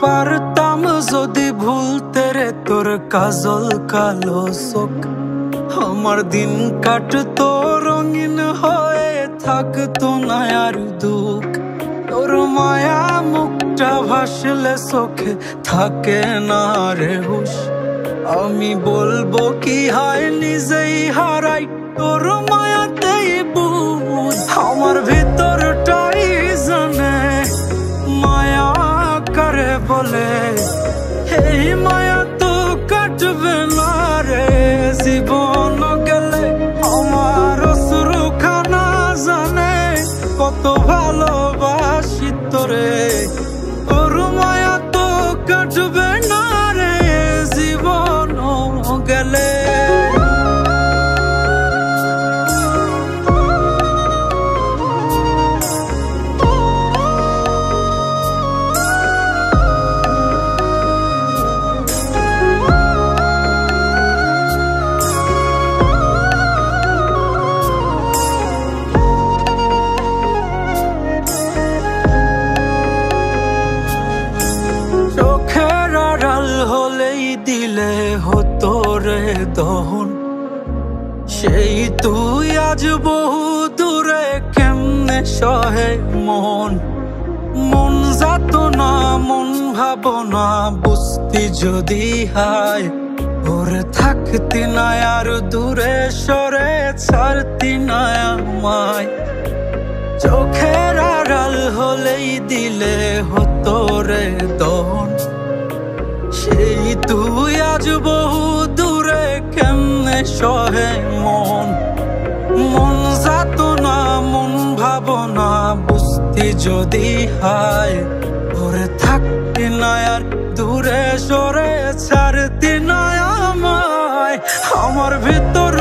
পারতাম যদি ভুলতে রে তোর কাজল কালো চোখ, আমার দিন কাটতো রঙিন হয়ে, থাকতো না আর দুঃখ। তোর মায়া মুখটা ভাসলে চোখে থাকে না রে হুশ, আমি বলবো কি হয় নিজেই হারাই তোর মায়াতেই বুঝ। আমার ভিতরটাই জানে মায়া করে বলে, এই মায়া তো কাটবে না রে জীবন গেলে। আমার অশ্রুখানা জানে কত ভালোবাসি তোরে, তোর মায়া তো কাটবে না রে জীবন গেলে। দিলে হতো রে দহন, সেই তুই আজ বহু দূরে কেমনে সহে মন। মন যাত না মন ভাবনা বুঝতি যদি হায়, ওরে থাকতি না আর দূরে সরে ছাড়তি না আমায়। চোখের আড়াল হলেই দিলে হতো রে দহন, সেই তুই আজ বহু দূরে কেমনে সহে মন। মন যাত না মন ভাবনা বুঝতি যদি হায়, ওরে থাকতি না আর দূরে সরে ছাড়তি না আমায়। আমার ভিতর